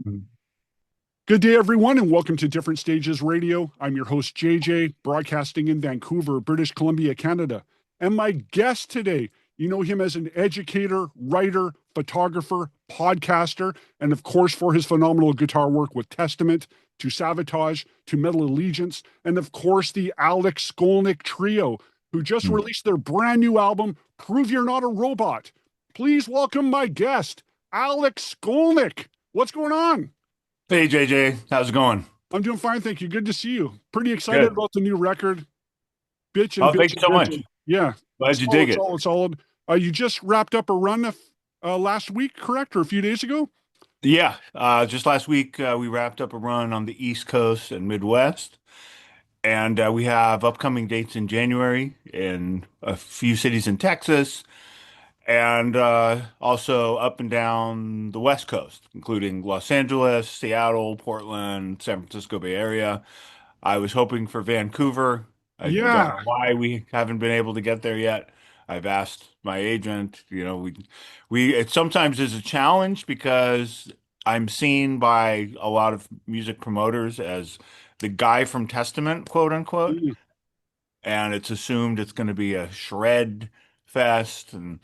Good day, everyone, and welcome to Different Stages Radio. I'm your host, JJ, broadcasting in Vancouver, British Columbia, Canada. And my guest today, you know him as an educator, writer, photographer, podcaster, and of course, for his phenomenal guitar work with Testament, to Savatage, to Metal Allegiance, and of course, the Alex Skolnick Trio, who just Hmm. released their brand new album, Prove You're Not a Robot. Please welcome my guest, Alex Skolnick. What's going on? Hey JJ, how's it going? I'm doing fine, thank you. Good to see you. Pretty excited Good. about the new record. Bitch and Oh, thank bitch you and so bitch. much. Yeah, Glad you dig solid, it. solid, solid. You just wrapped up a run last week, correct? Or a few days ago? Yeah, just last week we wrapped up a run on the East Coast and Midwest, and we have upcoming dates in January in a few cities in Texas, and also up and down the West Coast, including Los Angeles, Seattle, Portland, San Francisco Bay Area. I was hoping for Vancouver. I don't Yeah, know why we haven't been able to get there yet. I've asked my agent, we it sometimes is a challenge because I'm seen by a lot of music promoters as the guy from Testament, quote unquote, mm, and it's assumed it's going to be a shred fest and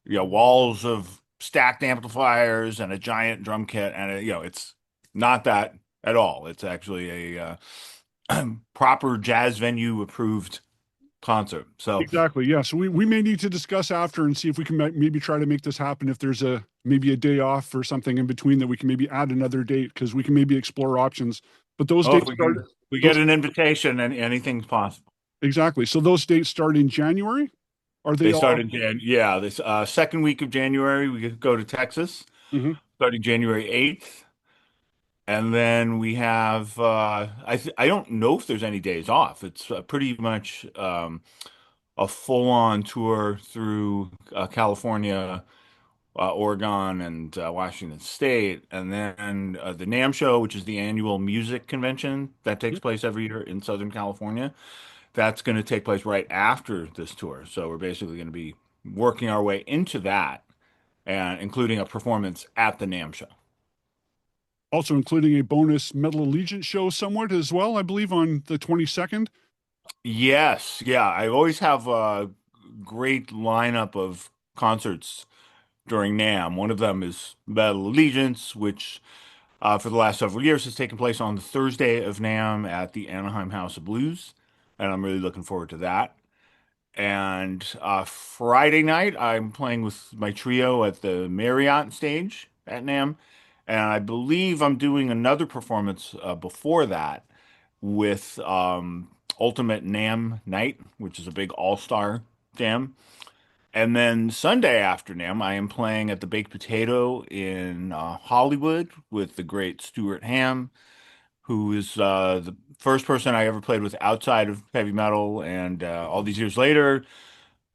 walls of stacked amplifiers and a giant drum kit, and it's not that at all. It's actually a proper jazz venue approved concert. So, exactly. Yeah. So we may need to discuss after and see if we can maybe try to make this happen. If there's maybe a day off or something in between that we can maybe add another date because we can maybe explore options. But those oh, if dates we start can, we get those an invitation, and anything's possible. exactly. So those dates start in January. Are they They start all? in this second week of January. We go to Texas, Mhm. starting January 8th. And then we have I don't know if there's any days off. It's pretty much a full-on tour through California, Oregon, and Washington State, and then the Namm show, which is the annual music convention that takes place every year in Southern California. That's going to take place right after this tour. So we're basically going to be working our way into that, and including a performance at the Namm show. Also including a bonus Metal Allegiance show somewhat as well, I believe, on the 22nd. Yes, yeah, I always have a great lineup of concerts during Namm. One of them is Metal Allegiance, which for the last several years has taken place on the Thursday of Namm at the Anaheim House of Blues, and I'm really looking forward to that. And Friday night, I'm playing with my trio at the Marriott stage at Namm, and I believe I'm doing another performance before that with Ultimate Namm Night, which is a big all-star jam. And then Sunday after Namm, I am playing at the Baked Potato in Hollywood with the great Stuart Hamm, who is the first person I ever played with outside of heavy metal. And all these years later,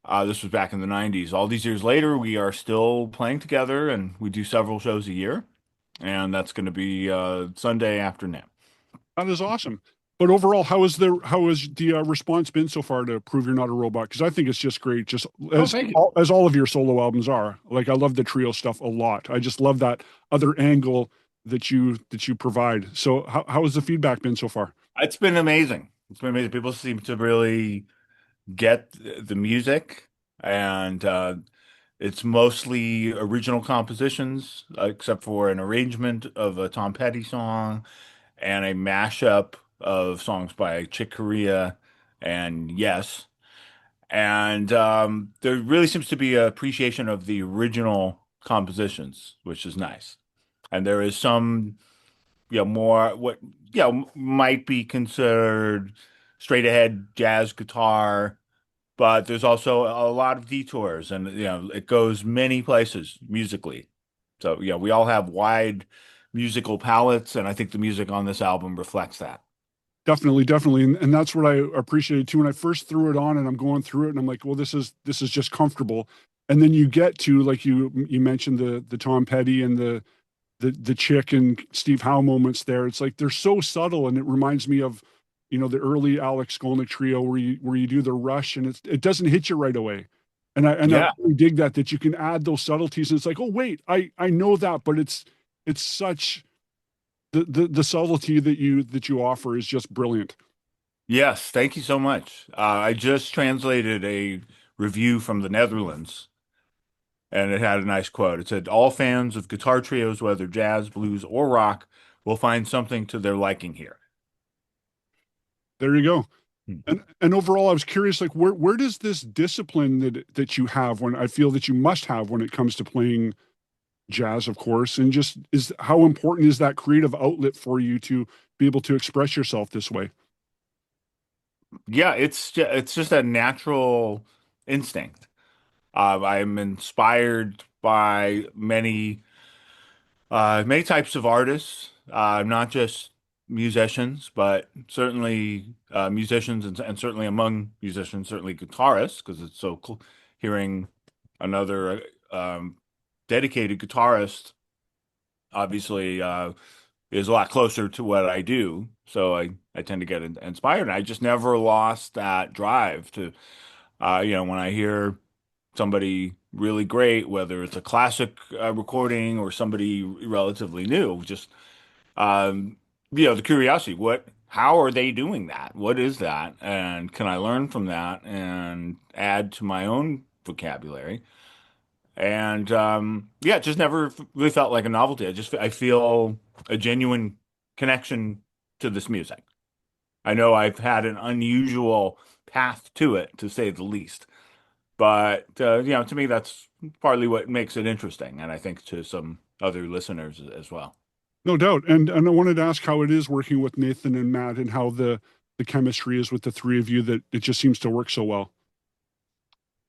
this was back in the 90s. All these years later, we are still playing together and we do several shows a year. And that's going to be Sunday after Namm. That is awesome. But overall, how has the response been so far to Prove You're Not a Robot? Because I think it's just great, just Oh, thank you. as all of your solo albums are. Like I love the trio stuff a lot. I just love that other angle that you provide. So how has the feedback been so far? It's been amazing. It's been amazing. People seem to really get the music, and it's mostly original compositions, except for an arrangement of a Tom Petty song and a mashup of songs by Chick Corea and Yes. And there really seems to be an appreciation of the original compositions, which is nice. And there is some, more what, might be considered straight ahead jazz guitar, but there's also a lot of detours, and it goes many places musically. So we all have wide musical palettes, and I think the music on this album reflects that. Definitely, definitely, and that's what I appreciated too. When I first threw it on, and I'm going through it, and I'm like, well, this is just comfortable. And then you get to like you mentioned the Tom Petty and the Chick and Steve Howe moments there. It's like they're so subtle, and it reminds me of the early Alex Skolnick trio where you do the rush, and it doesn't hit you right away. And I Yeah. really dig that you can add those subtleties, and it's like, oh wait, I know that, but it's such. the subtlety that you offer is just brilliant. Yes, thank you so much. I just translated a review from the Netherlands, and it had a nice quote. It said, "All fans of guitar trios, whether jazz, blues, or rock, will find something to their liking here." There you go. Hmm. And overall, I was curious, like where does this discipline that you have, when I feel that you must have when it comes to playing jazz, of course, and just is how important is that creative outlet for you to be able to express yourself this way? Yeah, it's just a natural instinct. I'm inspired by many types of artists, not just musicians, but certainly musicians and certainly among musicians, certainly guitarists, because it's so cool hearing another dedicated guitarist, obviously, is a lot closer to what I do. So I tend to get inspired. And I just never lost that drive to, when I hear somebody really great, whether it's a classic recording or somebody relatively new, just the curiosity, how are they doing that? What is that? And can I learn from that and add to my own vocabulary? And yeah, it just never really felt like a novelty. I feel a genuine connection to this music. I know I've had an unusual path to it, to say the least. But to me, that's partly what makes it interesting, and I think to some other listeners as well. No doubt. And I wanted to ask how it is working with Nathan and Matt, and how the chemistry is with the three of you, that it just seems to work so well.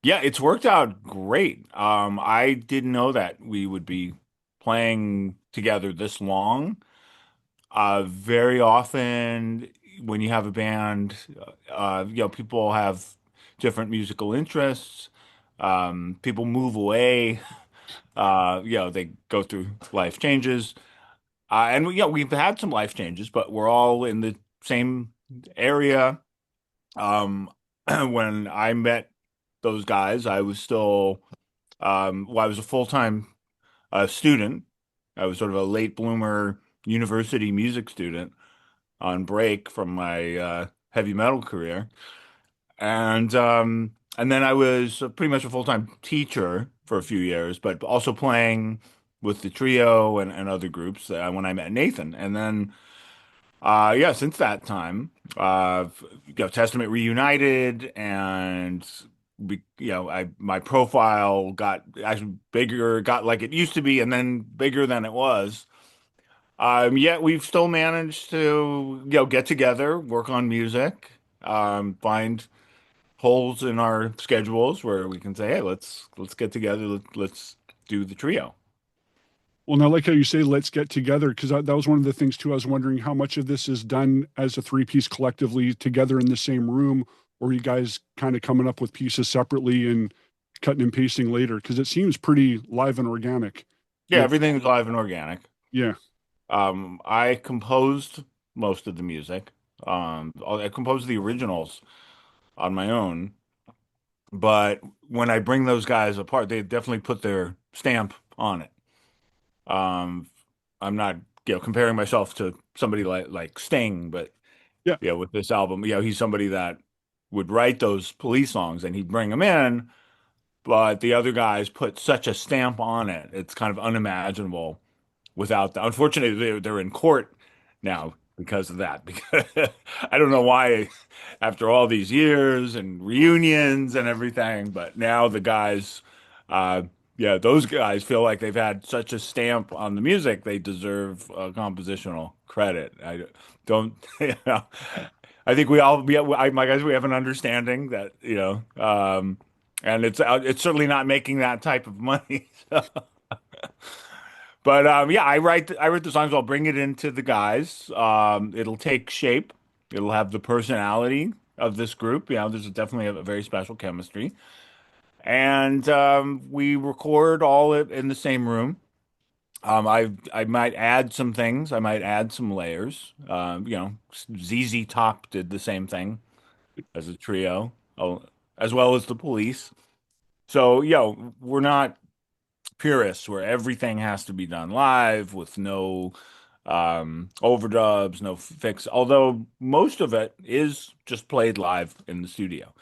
Yeah, it's worked out great. I didn't know that we would be playing together this long. Very often, when you have a band, people have different musical interests. People move away. They go through life changes. We've had some life changes, but we're all in the same area. When I met those guys, I was still, I was a full-time student. I was sort of a late bloomer university music student on break from my heavy metal career. And then I was pretty much a full-time teacher for a few years, but also playing with the trio and other groups when I met Nathan. And then since that time, Testament reunited, and my profile got actually bigger, got like it used to be, and then bigger than it was. Yet we've still managed to, get together, work on music, find holes in our schedules where we can say, hey, let's get together, let's do the trio. Well, and I like how you say "let's get together," because that was one of the things too. I was wondering how much of this is done as a three piece collectively together in the same room, or you guys kind of coming up with pieces separately and cutting and pasting later, because it seems pretty live and organic. Yeah, With everything's live and organic. yeah, I composed most of the music. I composed the originals on my own, but when I bring those guys apart, they definitely put their stamp on it. Um, I'm not, comparing myself to somebody like Sting, but yeah. with this album, he's somebody that would write those police songs and he'd bring them in, but the other guys put such a stamp on it. It's kind of unimaginable without that. Unfortunately, they're in court now because of that. Because I don't know why, after all these years and reunions and everything, but now the guys, uh, those guys feel like they've had such a stamp on the music, they deserve compositional credit. I don't, I think we all, my guys, we have an understanding that, and it's certainly not making that type of money. But I write the songs. I'll bring it into the guys. It'll take shape. It'll have the personality of this group. There's definitely a very special chemistry, and we record all it in the same room. I might add some things. I might add some layers. ZZ Top did the same thing as a trio, as well as the Police. So, we're not purists where everything has to be done live with no overdubs, no fix, although most of it is just played live in the studio.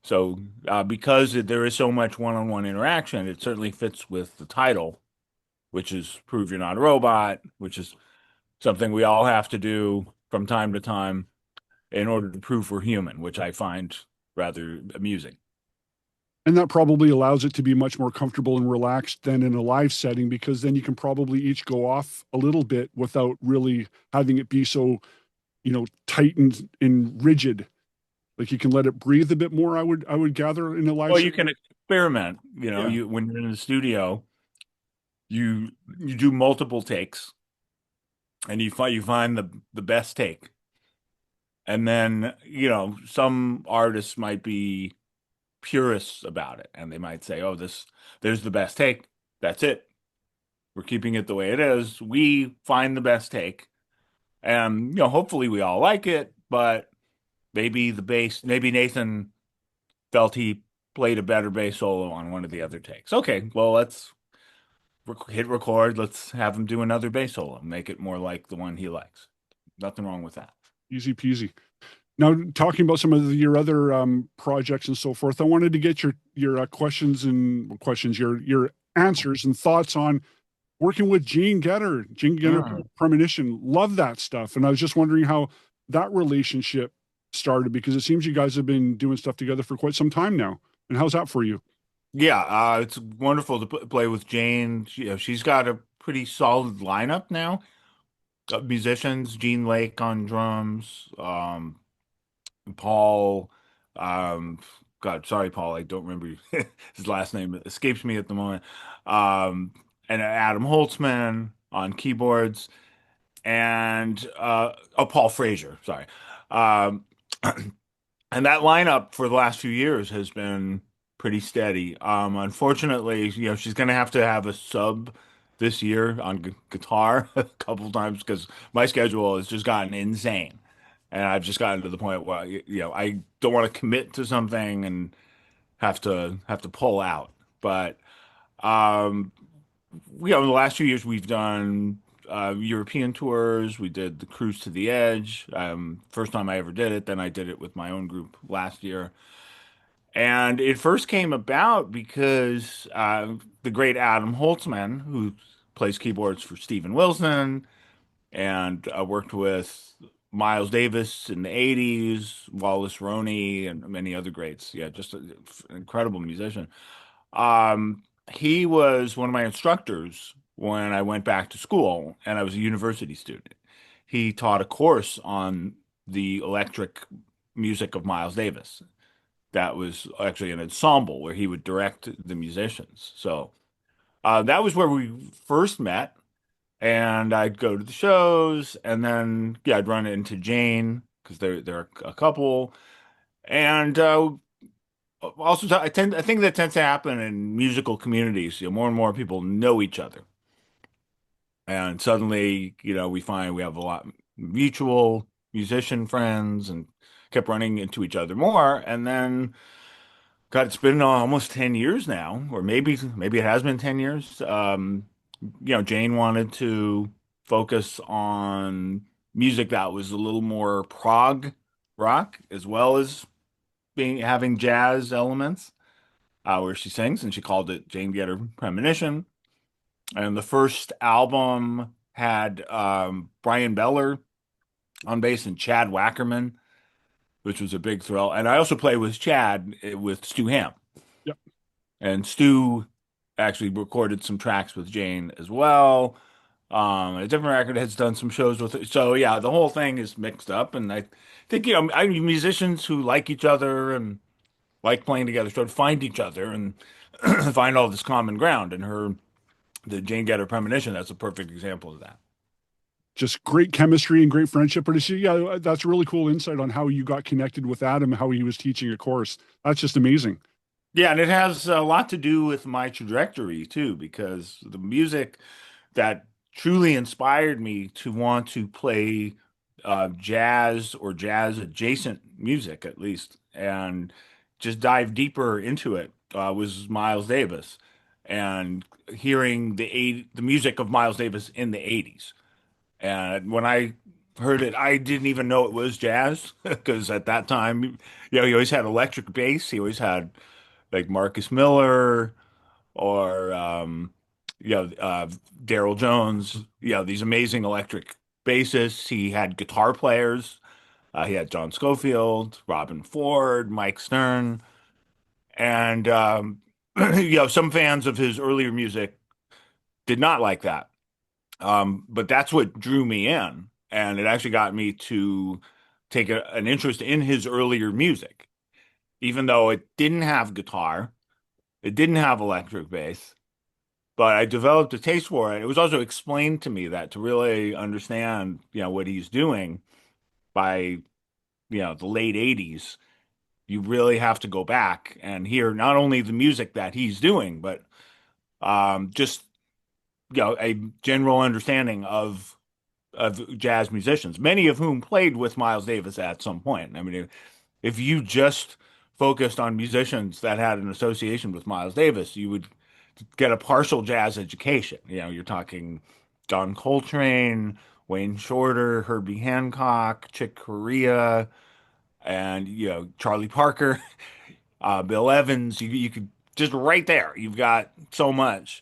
So, because there is so much one-on-one interaction, it certainly fits with the title, which is Prove You're Not a Robot, which is something we all have to do from time to time in order to prove we're human, which I find rather amusing. And that probably allows it to be much more comfortable and relaxed than in a live setting, because then you can probably each go off a little bit without really having it be so, tight and rigid. Like you can let it breathe a bit more, I would gather in a live Well, you setting. can experiment, Yeah. when you're in the studio, you do multiple takes and you find the best take. And then, some artists might be purists about it and they might say, "Oh, there's the best take. That's it. We're keeping it the way it is. We find the best take." And, hopefully we all like it, but maybe Nathan felt he played a better bass solo on one of the other takes. Okay, well, let's hit record. Let's have him do another bass solo, make it more like the one he likes. Nothing wrong with that. Easy peasy. Now, talking about some of your other projects and so forth, I wanted to get your questions, your answers and thoughts on working with Gene Getter Mm. Premonition. Love that stuff, and I was just wondering how that relationship started, because it seems you guys have been doing stuff together for quite some time now. And how's that for you? Yeah, it's wonderful to play with Jane. She's got a pretty solid lineup now of musicians. Gene Lake on drums, Paul, um, God, sorry, Paul, I don't remember his last name. It escapes me at the moment. Um, and Adam Holzman on keyboards, and Paul Frazier, sorry. Um, and that lineup for the last few years has been pretty steady. Unfortunately, she's going to have a sub this year on guitar a couple times because my schedule has just gotten insane. And I've just gotten to the point where, I don't want to commit to something and have to pull out. But um, the last few years we've done European tours. We did the Cruise to the Edge. First time I ever did it. Then I did it with my own group last year. And it first came about because the great Adam Holtzman, who plays keyboards for Steven Wilson and worked with Miles Davis in the 80s, Wallace Roney, and many other greats. Yeah, just an incredible musician. He was one of my instructors when I went back to school and I was a university student. He taught a course on the electric music of Miles Davis. That was actually an ensemble where he would direct the musicians. So that was where we first met. And I'd go to the shows, and then yeah, I'd run into Jane because they're a couple. And also, I think that tends to happen in musical communities. More and more people know each other, and suddenly, we find we have a lot mutual musician friends, and kept running into each other more. And then, God, it's been almost 10 years now, or maybe it has been 10 years. Jane wanted to focus on music that was a little more prog rock, as well as being having jazz elements, where she sings, and she called it Jane Getter Premonition. And the first album had Brian Beller on bass and Chad Wackerman, which was a big thrill. And I also played with Chad with Stu Hamm. Yep. And Stu actually recorded some tracks with Jane as well. A different record has done some shows with her. So yeah, the whole thing is mixed up, and I think I mean musicians who like each other and like playing together sort of find each other and find all this common ground. And the Jane Getter Premonition, that's a perfect example of that. Just great chemistry and great friendship. But yeah, that's a really cool insight on how you got connected with Adam, how he was teaching a course. That's just amazing. Yeah, and it has a lot to do with my trajectory too, because the music that truly inspired me to want to play jazz or jazz adjacent music at least, and just dive deeper into it was Miles Davis, and hearing the music of Miles Davis in the 80s. And when I heard it, I didn't even know it was jazz because at that time, he always had electric bass. He always had like Marcus Miller or Daryl Jones, these amazing electric bassists. He had guitar players. He had John Scofield, Robin Ford, Mike Stern, and some fans of his earlier music did not like that. But that's what drew me in, and it actually got me to take an interest in his earlier music, even though it didn't have guitar, it didn't have electric bass, but I developed a taste for it. It was also explained to me that to really understand, what he's doing by, the late 80s, you really have to go back and hear not only the music that he's doing, but just, a general understanding of jazz musicians, many of whom played with Miles Davis at some point. I mean, if you just focused on musicians that had an association with Miles Davis, you would get a partial jazz education. You're talking John Coltrane, Wayne Shorter, Herbie Hancock, Chick Corea, and Charlie Parker, Bill Evans. You could just right there. You've got so much.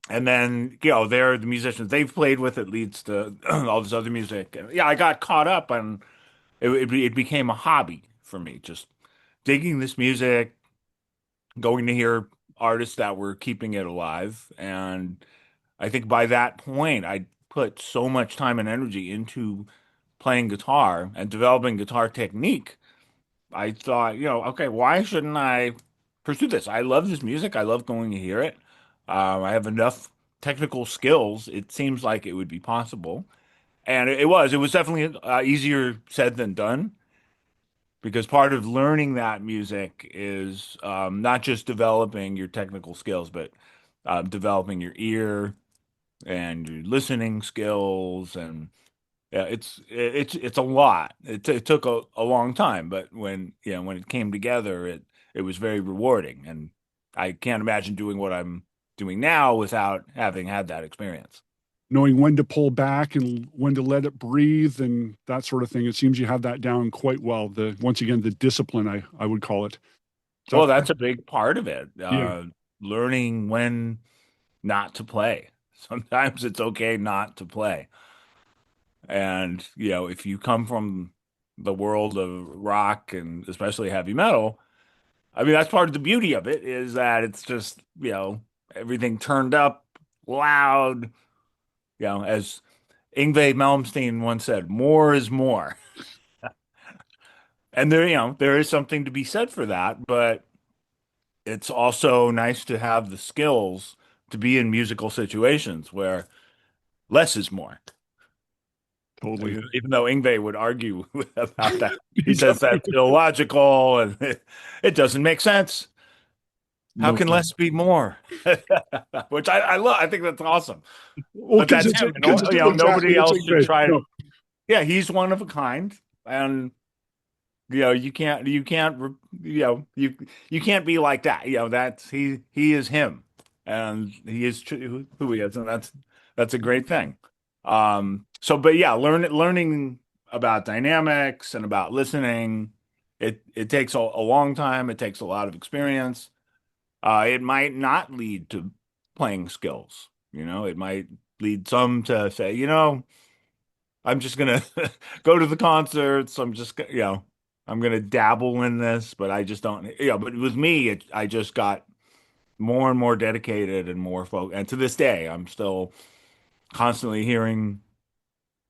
And then, they're the musicians they've played with. It leads to all this other music. And yeah, I got caught up on it became a hobby for me, just digging this music, going to hear artists that were keeping it alive. And I think by that point, I put so much time and energy into playing guitar and developing guitar technique. I thought, okay, why shouldn't I pursue this? I love this music. I love going to hear it. I have enough technical skills. It seems like it would be possible. And it was. It was definitely easier said than done because part of learning that music is not just developing your technical skills, but developing your ear and your listening skills. And yeah, it's a lot. It took a long time, but when it came together, it was very rewarding. And I can't imagine doing what I'm doing now without having had that experience. Knowing when to pull back and when to let it breathe and that sort of thing. It seems you have that down quite well. The once again, the discipline, I would call it. Well, That's that's a big part of it. yeah, Learning when not to play. Sometimes it's okay not to play. And, if you come from the world of rock and especially heavy metal, I mean, that's part of the beauty of it is that it's just, everything turned up loud, as Yngwie Malmtseen once said, more is more. And there is something to be said for that, but it's also nice to have the skills to be in musical situations where less is more. totally. Even though Yngwie would argue about that. He He says definitely that's illogical and it doesn't make sense. How no. can less be more? Which I love. I think that's awesome. Well, But that's him. because it's exactly Nobody it's else like should that. try. No, Yeah, he's one of a kind, and you can't be like that. That's he is him, and he is who he is, and that's a great thing. But yeah, learning about dynamics and about listening, it takes a long time. It takes a lot of experience. It might not lead to playing skills. It might lead some to say, I'm just gonna go to the concerts. I'm gonna dabble in this, but I just don't. But with me, I just got more and more dedicated and more focused. And to this day, I'm still constantly hearing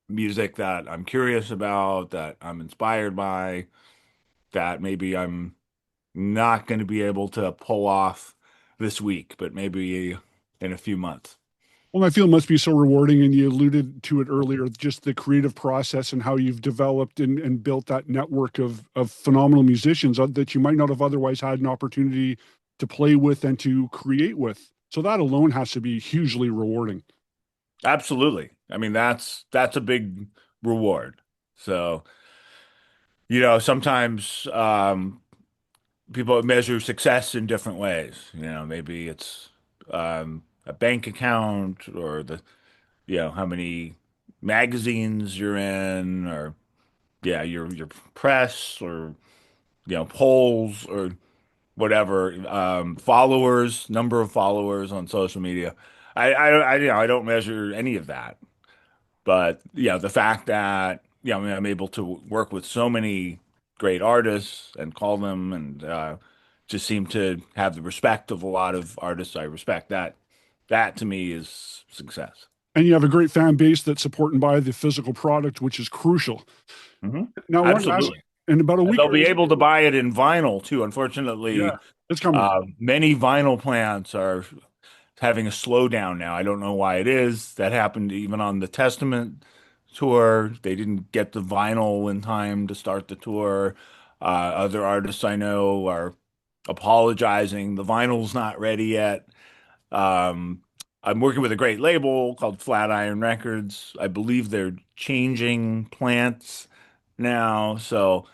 music that I'm curious about, that I'm inspired by, that maybe I'm not going to be able to pull off this week, but maybe in a few months. well, I feel it must be so rewarding, and you alluded to it earlier, just the creative process and how you've developed and built that network of phenomenal musicians that you might not have otherwise had an opportunity to play with and to create with. So that alone has to be hugely rewarding. Absolutely. I mean, that's a big reward. So, sometimes people measure success in different ways. Maybe it's a bank account or how many magazines you're in, or yeah, your press, or polls, or whatever, followers, number of followers on social media. I don't measure any of that. But yeah, the fact that I mean, I'm able to work with so many great artists and call them, and just seem to have the respect of a lot of artists I respect. That to me is success. And you have a great fan base that's supported by the physical product, which is crucial. Hmm. Now, I want to ask, Absolutely. in about a And week they'll or be able to buy it in vinyl too. Unfortunately, yeah, it's coming. many vinyl plants are having a slowdown now. I don't know why it is. That happened even on the Testament tour. They didn't get the vinyl in time to start the tour. Other artists I know are apologizing. The vinyl's not ready yet. Um, I'm working with a great label called Flatiron Records. I believe they're changing plants now. So,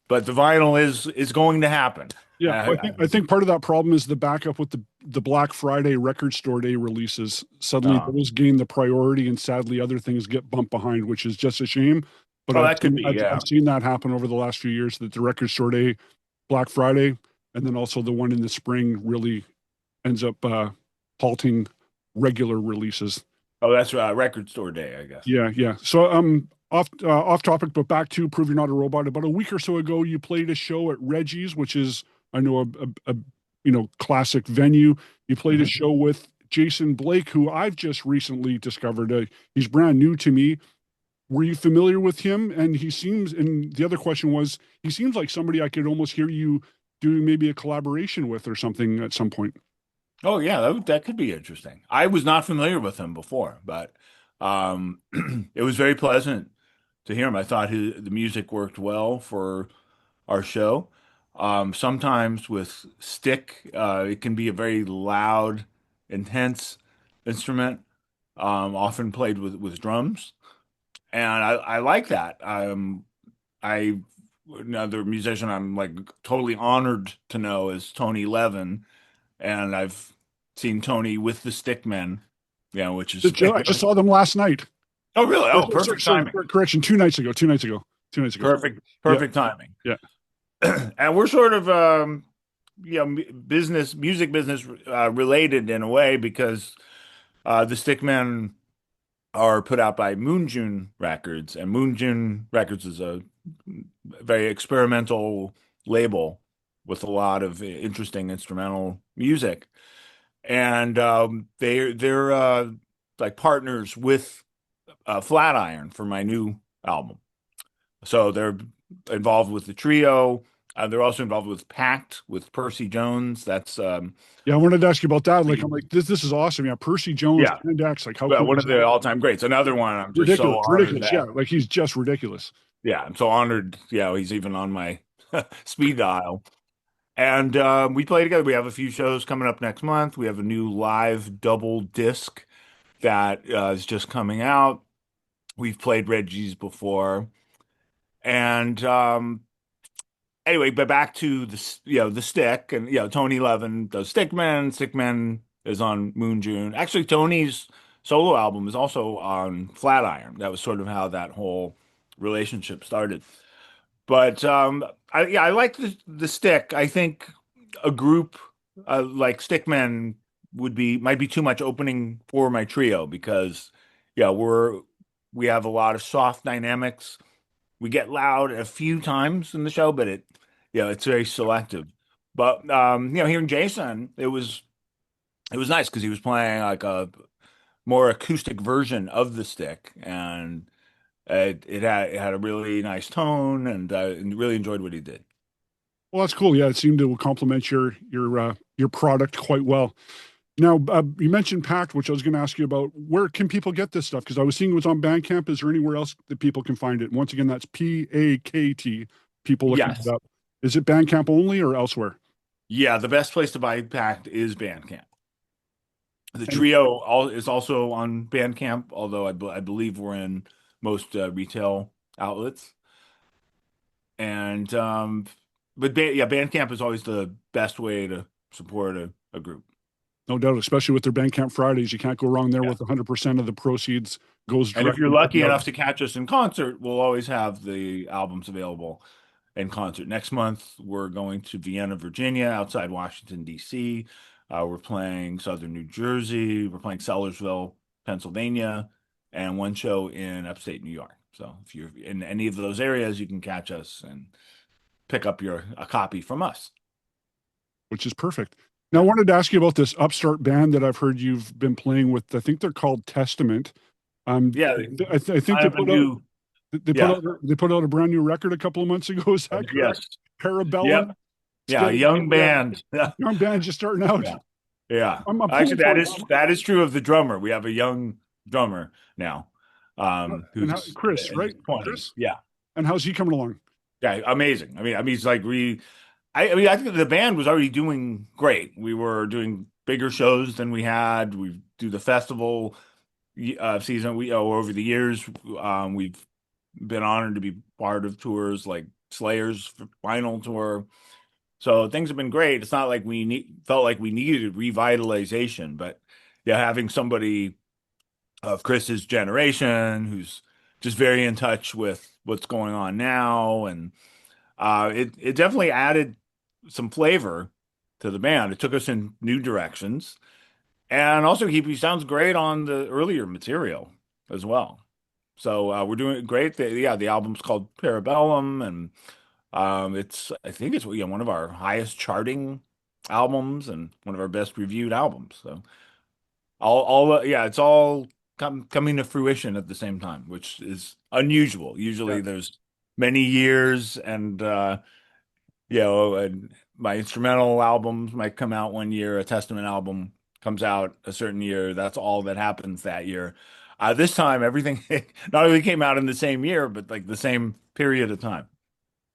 but the vinyl is going to happen. Yeah, Uh, well, I think part of that problem is the backup with the Black Friday record store day releases. Suddenly uh, those gain the priority, and sadly other things get bumped behind, which is just a shame. But oh, that could be, I've yeah. seen that happen over the last few years. That the record store day, Black Friday, and then also the one in the spring really ends up halting regular releases. Oh, that's record store day, I guess. Yeah, yeah. So off topic, but back to Prove You're Not a Robot. About a week or so ago, you played a show at Reggie's, which is I know a classic venue. You played a Mhm. show with Jason Blake, who I've just recently discovered. He's brand new to me. Were you familiar with him? And he seems. And the other question was, he seems like somebody I could almost hear you doing maybe a collaboration with or something at some point. Oh yeah, that could be interesting. I was not familiar with him before, but it was very pleasant to hear him. I thought the music worked well for our show. Sometimes with stick, it can be a very loud, intense instrument, often played with drums, and I like that. I Another musician I'm like totally honored to know is Tony Levin, and I've seen Tony with the Stickmen, which is I just saw them last night. oh really? Or, Oh, perfect sorry, timing. correction. 2 nights ago. 2 nights ago. 2 nights ago. Perfect, Yeah, perfect timing. yeah. And we're sort of music business related in a way because the Stickmen are put out by Moon June Records, and Moon June Records is a very experimental label with a lot of interesting instrumental music. And they're like partners with Flatiron for my new album. So they're involved with the trio. They're also involved with PAKT with Percy Jones. That's Yeah, I wanted to ask you about that. Like, I'm like, this is awesome. Yeah, Percy Jones, yeah, Index, like, how well, cool one is of the that? all-time greats. Another one I'm just so Ridiculous, honored ridiculous. Yeah, that. like he's just ridiculous. Yeah, I'm so honored. Yeah, he's even on my speed dial. And we play together. We have a few shows coming up next month. We have a new live double disc that is just coming out. We've played Reggie's before. And anyway, but back to the stick, and Tony Levin does Stickman. Stickman is on Moon June. Actually, Tony's solo album is also on Flatiron. That was sort of how that whole relationship started. But I like the stick. I think a group like Stickman might be too much opening for my trio because yeah, we have a lot of soft dynamics. We get loud a few times in the show, but it's very selective. But hearing Jason, it was nice because he was playing like a more acoustic version of the stick, and it had a really nice tone, and really enjoyed what he did. Well, that's cool. Yeah, it seemed to complement your product quite well. Now, you mentioned Pact, which I was going to ask you about. Where can people get this stuff? Because I was seeing it was on Bandcamp. Is there anywhere else that people can find it? Once again, that's PAKT. People looking it Yes. up. Is it Bandcamp only or elsewhere? Yeah, the best place to buy PAKT is Bandcamp. The And trio is also on Bandcamp, although I believe we're in most retail outlets. And but yeah, Bandcamp is always the best way to support a group. No doubt, especially with their Bandcamp Fridays, you can't go wrong there Yeah. with 100% of the proceeds goes And if you're directly to lucky the enough artist, to catch us in concert, we'll always have the albums available in concert. Next month, we're going to Vienna, Virginia, outside Washington, D.C. We're playing Southern New Jersey. We're playing Sellersville, Pennsylvania, and one show in upstate New York. So if you're in any of those areas, you can catch us and pick up a copy from us. which is perfect. Now, I Yeah. wanted to ask you about this upstart band that I've heard you've been playing with. I think they're called Testament. Yeah, I think I have a new, yeah, they put out a brand new record a couple of months ago. Is that correct? yes. Yep. Parabellum. Yeah, Still, young yeah, band. Yeah. young band just starting out. Yeah. Yeah. I'm Actually, pulling for you. that is true of the drummer. We have a young drummer now, And how, who's Chris, in his right? 20s. Chris, Yeah. and how's he coming along? Yeah, amazing. I mean, it's like I mean, I think the band was already doing great. We were doing bigger shows than we had. We do the festival season. Over the years, we've been honored to be part of tours like Slayer's final tour. So things have been great. It's not like felt like we needed revitalization, but yeah, having somebody of Chris's generation who's just very in touch with what's going on now, and it definitely added some flavor to the band. It took us in new directions, and also he sounds great on the earlier material as well. So we're doing great. The album's called Parabellum, and I think it's one of our highest charting albums and one of our best reviewed albums. So yeah, it's all coming to fruition at the same time, which is unusual. Yeah. Usually there's many years and my instrumental albums might come out one year, a Testament album comes out a certain year. That's all that happens that year. This time everything not only came out in the same year, but like the same period of time.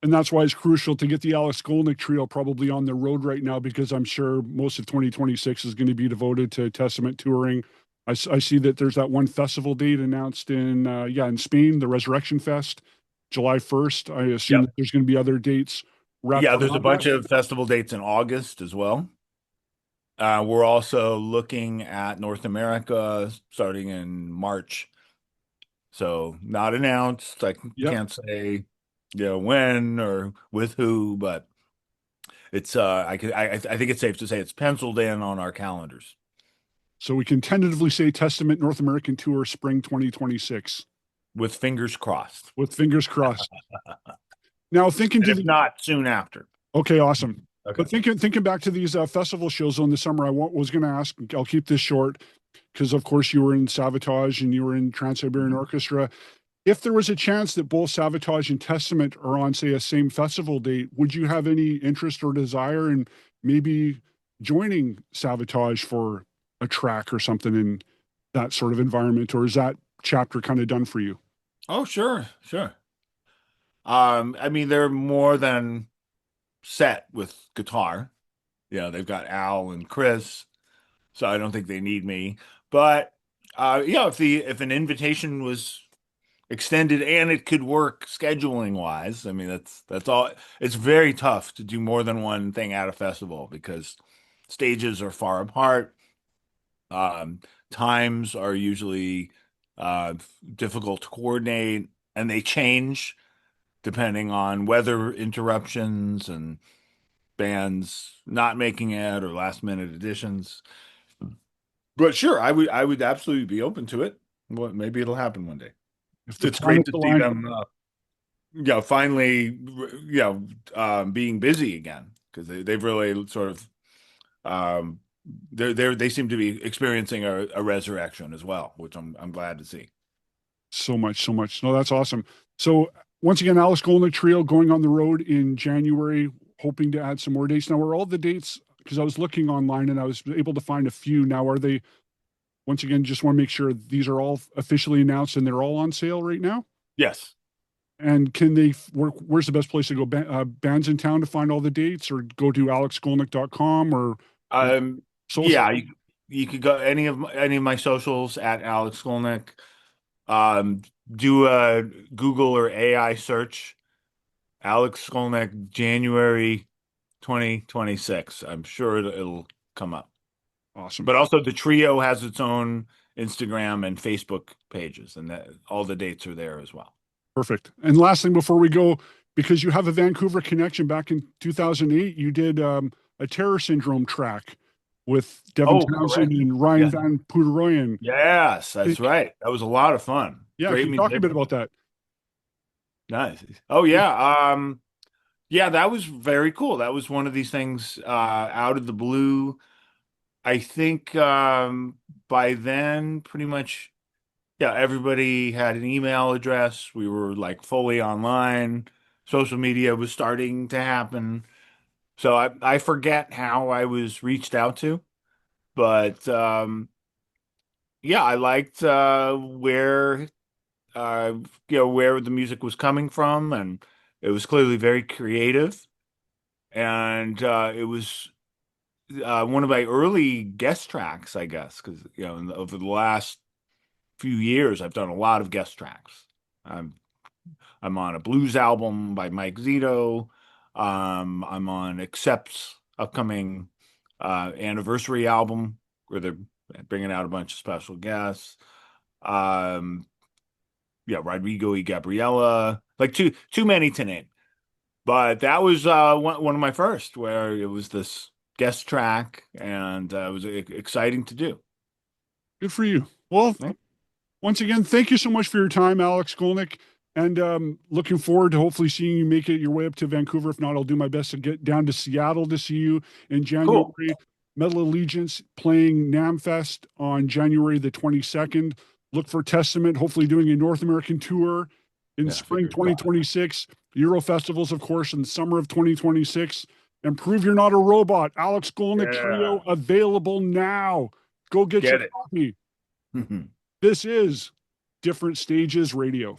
And that's why it's crucial to get the Alex Skolnick trio probably on the road right now, because I'm sure most of 2026 is going to be devoted to Testament touring. I see that there's that one festival date announced in Spain, the Resurrection Fest, July 1st. I assume Yep. that there's going to be other dates wrapped Yeah, there's a around that. bunch of festival dates in August as well. We're also looking at North America starting in March. So not announced. I Yep. can't say, when or with who, but it's I think it's safe to say it's penciled in on our calendars So we can tentatively say Testament North American Tour spring 2026 with fingers crossed. with fingers crossed. Now thinking And to if the not, soon after. okay, awesome. Okay. But thinking back to these festival shows in the summer, was going to ask. I'll keep this short because, of course, you were in Savatage and you were in Trans-Siberian Orchestra. If there was a chance that both Savatage and Testament are on, say, a same festival date, would you have any interest or desire in maybe joining Savatage for a track or something in that sort of environment, or is that chapter kind of done for you? Oh, sure, sure. I mean, they're more than set with guitar. They've got Al and Chris, so I don't think they need me. But if an invitation was extended and it could work scheduling wise, I mean that's all. It's very tough to do more than one thing at a festival because stages are far apart. Um, Times are usually uh, difficult to coordinate, and they change depending on weather interruptions and bands not making it or last minute additions. But sure, I would absolutely be open to it. Well, maybe it'll happen one day. If the It's great planets to see align, them, finally, being busy again because they've really sort of um, they seem to be experiencing a resurrection as well, which I'm glad to see. so much, so much. No, that's awesome. So once again, Alice Golnick Trio going on the road in January, hoping to add some more dates. Now, are all the dates? Because I was looking online and I was able to find a few. Now, are they? Once again, just want to make sure these are all officially announced and they're all on sale right now. Yes. And can they work? Where's the best place to go? Bands in town to find all the dates, or go to alexskolnick.com or social? Yeah, you could go any of my socials at Alex Skolnick. Do a Google or AI search, Alex Skolnick, January 2026. I'm sure it'll come up. Awesome. But also the trio has its own Instagram and Facebook pages, and all the dates are there as well. Perfect. And last thing before we go, because you have a Vancouver connection, back in 2008, you did a Terror Syndrome track with Devin Oh, Townsend correct. and Ryan Yeah. Van Poederoyen. Yes, that's right. That was a lot of fun. Yeah, Great can you talk a bit musician. about that? Nice. Oh yeah. Yeah, that was very cool. That was one of these things out of the blue. I think by then pretty much yeah, everybody had an email address. We were like fully online. Social media was starting to happen. So I forget how I was reached out to, but yeah, I liked where uh, where the music was coming from, and it was clearly very creative. And it was one of my early guest tracks, I guess, because over the last few years, I've done a lot of guest tracks. I'm I'm on a blues album by Mike Zito. I'm on Accept's upcoming anniversary album where they're bringing out a bunch of special guests. Um, yeah, Rodrigo y Gabriela, like too many to name. But that was one of my first, where it was this guest track, and it was exciting to do. Good for you. Well, Yeah. once again, thank you so much for your time, Alex Skolnick. And looking forward to hopefully seeing you make it your way up to Vancouver. If not, I'll do my best to get down to Seattle to see you in Cool. January. Metal Allegiance playing Namm Fest on January the 22nd. Look for Testament, hopefully doing a North American tour in Yeah, spring fingers crossed. 2026. Euro festivals, of course, in the summer of 2026. And Prove You're Not a Robot. Alex Skolnick Yeah, Trio available now. Go get your get it. copy. This is Different Stages Radio.